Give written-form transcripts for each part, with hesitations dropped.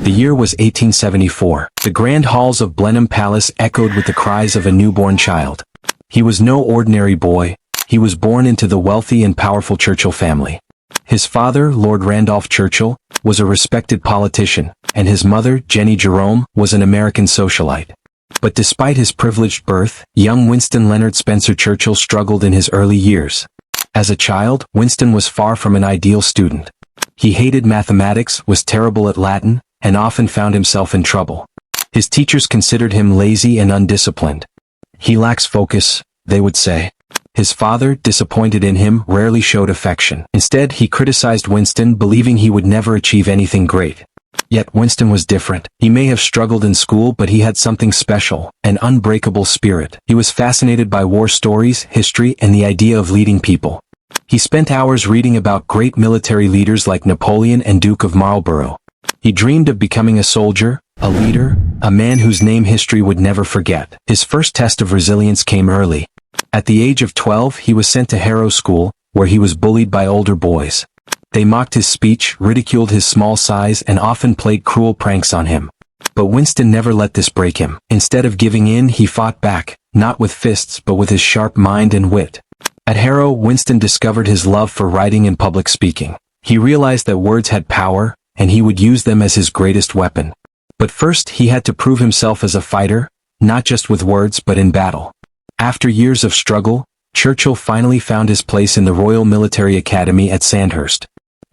The year was 1874. The grand halls of Blenheim Palace echoed with the cries of a newborn child. He was no ordinary boy. He was born into the wealthy and powerful Churchill family. His father, Lord Randolph Churchill, was a respected politician, and his mother, Jenny Jerome, was an American socialite. But despite his privileged birth, young Winston Leonard Spencer Churchill struggled in his early years. As a child, Winston was far from an ideal student. He hated mathematics, was terrible at Latin, and often found himself in trouble. His teachers considered him lazy and undisciplined. He lacks focus, they would say. His father, disappointed in him, rarely showed affection. Instead, he criticized Winston, believing he would never achieve anything great. Yet Winston was different. He may have struggled in school, but he had something special, an unbreakable spirit. He was fascinated by war stories, history, and the idea of leading people. He spent hours reading about great military leaders like Napoleon and Duke of Marlborough. He dreamed of becoming a soldier, a leader, a man whose name history would never forget. His first test of resilience came early. At the age of 12, he was sent to Harrow School, where he was bullied by older boys. They mocked his speech, ridiculed his small size, and often played cruel pranks on him. But Winston never let this break him. Instead of giving in, he fought back, not with fists but with his sharp mind and wit. At Harrow, Winston discovered his love for writing and public speaking. He realized that words had power, and he would use them as his greatest weapon. But first, he had to prove himself as a fighter, not just with words but in battle. After years of struggle, Churchill finally found his place in the Royal Military Academy at Sandhurst.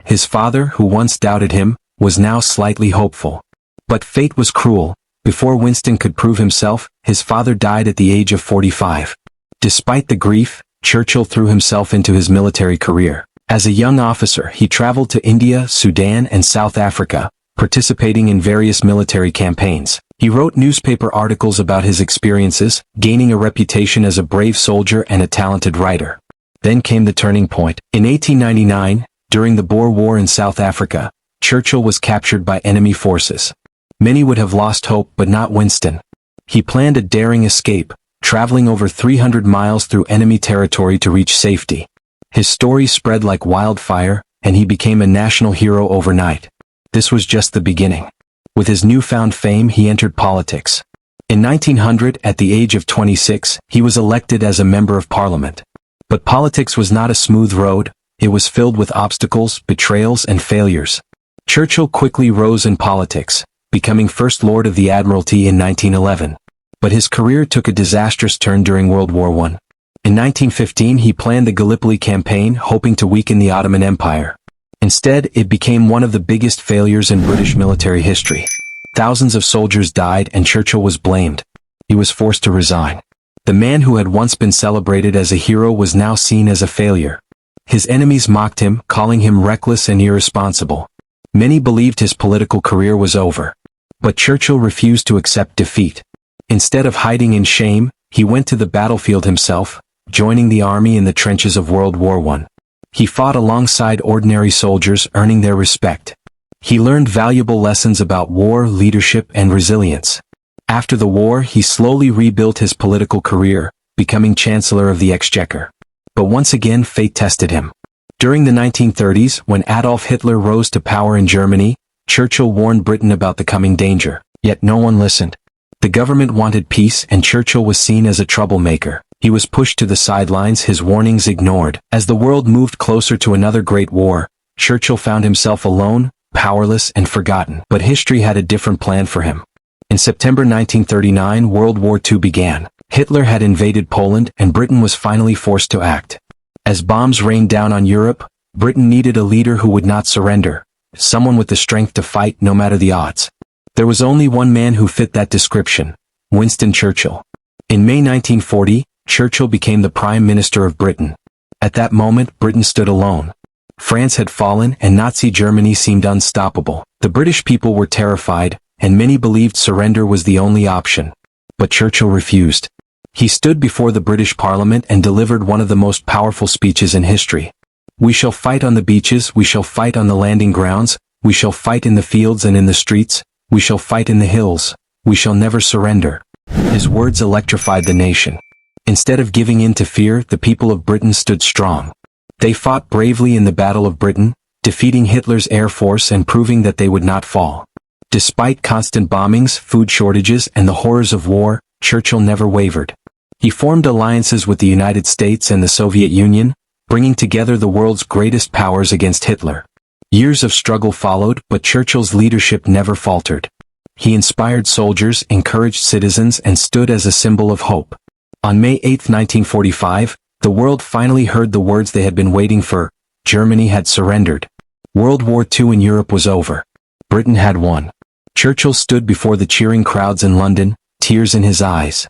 His father, who once doubted him, was now slightly hopeful. But fate was cruel. Before Winston could prove himself, his father died at the age of 45. Despite the grief, Churchill threw himself into his military career. As a young officer, he traveled to India, Sudan, and South Africa, participating in various military campaigns. He wrote newspaper articles about his experiences, gaining a reputation as a brave soldier and a talented writer. Then came the turning point. In 1899, during the Boer War in South Africa, Churchill was captured by enemy forces. Many would have lost hope, but not Winston. He planned a daring escape, traveling over 300 miles through enemy territory to reach safety. His story spread like wildfire, and he became a national hero overnight. This was just the beginning. With his newfound fame, he entered politics. In 1900, at the age of 26, he was elected as a member of parliament. But politics was not a smooth road. It was filled with obstacles, betrayals, and failures. Churchill quickly rose in politics, becoming First Lord of the Admiralty in 1911. But his career took a disastrous turn during World War I. In 1915, he planned the Gallipoli campaign, hoping to weaken the Ottoman Empire. Instead, it became one of the biggest failures in British military history. Thousands of soldiers died, and Churchill was blamed. He was forced to resign. The man who had once been celebrated as a hero was now seen as a failure. His enemies mocked him, calling him reckless and irresponsible. Many believed his political career was over. But Churchill refused to accept defeat. Instead of hiding in shame, he went to the battlefield himself, joining the army in the trenches of World War I. He fought alongside ordinary soldiers, earning their respect. He learned valuable lessons about war, leadership, and resilience. After the war, he slowly rebuilt his political career, becoming Chancellor of the Exchequer. But once again, fate tested him. During the 1930s, when Adolf Hitler rose to power in Germany, Churchill warned Britain about the coming danger. Yet no one listened. The government wanted peace, and Churchill was seen as a troublemaker. He was pushed to the sidelines, his warnings ignored. As the world moved closer to another great war, Churchill found himself alone, powerless, and forgotten. But history had a different plan for him. In September 1939, World War II began. Hitler had invaded Poland, and Britain was finally forced to act. As bombs rained down on Europe, Britain needed a leader who would not surrender, someone with the strength to fight no matter the odds. There was only one man who fit that description: Winston Churchill. In May 1940, Churchill became the Prime Minister of Britain. At that moment, Britain stood alone. France had fallen, and Nazi Germany seemed unstoppable. The British people were terrified, and many believed surrender was the only option. But Churchill refused. He stood before the British Parliament and delivered one of the most powerful speeches in history. "We shall fight on the beaches, we shall fight on the landing grounds, we shall fight in the fields and in the streets, we shall fight in the hills, we shall never surrender." His words electrified the nation. Instead of giving in to fear, the people of Britain stood strong. They fought bravely in the Battle of Britain, defeating Hitler's air force and proving that they would not fall. Despite constant bombings, food shortages, and the horrors of war, Churchill never wavered. He formed alliances with the United States and the Soviet Union, bringing together the world's greatest powers against Hitler. Years of struggle followed, but Churchill's leadership never faltered. He inspired soldiers, encouraged citizens, and stood as a symbol of hope. On May 8, 1945, the world finally heard the words they had been waiting for. Germany had surrendered. World War II in Europe was over. Britain had won. Churchill stood before the cheering crowds in London, tears in his eyes.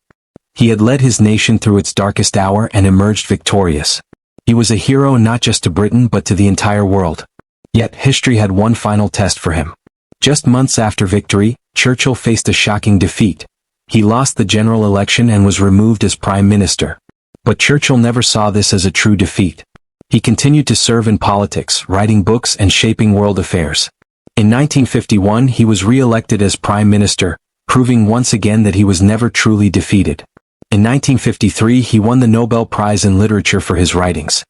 He had led his nation through its darkest hour and emerged victorious. He was a hero not just to Britain but to the entire world. Yet history had one final test for him. Just months after victory, Churchill faced a shocking defeat. He lost the general election and was removed as Prime Minister. But Churchill never saw this as a true defeat. He continued to serve in politics, writing books and shaping world affairs. In 1951 he was re-elected as Prime Minister, proving once again that he was never truly defeated. In 1953 he won the Nobel Prize in Literature for his writings.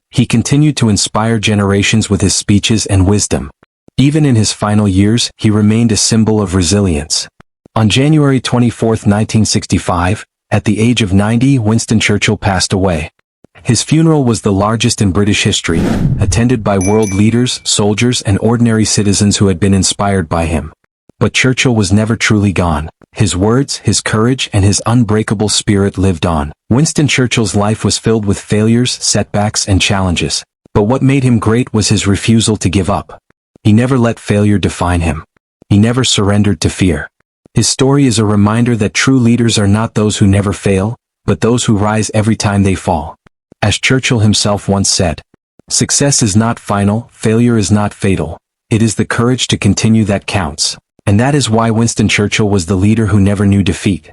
He continued to inspire generations with his speeches and wisdom. Even in his final years, he remained a symbol of resilience. On January 24, 1965, at the age of 90, Winston Churchill passed away. His funeral was the largest in British history, attended by world leaders, soldiers, and ordinary citizens who had been inspired by him. But Churchill was never truly gone. His words, his courage, and his unbreakable spirit lived on. Winston Churchill's life was filled with failures, setbacks, and challenges. But what made him great was his refusal to give up. He never let failure define him. He never surrendered to fear. His story is a reminder that true leaders are not those who never fail, but those who rise every time they fall. As Churchill himself once said, "Success is not final, failure is not fatal. It is the courage to continue that counts." And that is why Winston Churchill was the leader who never knew defeat.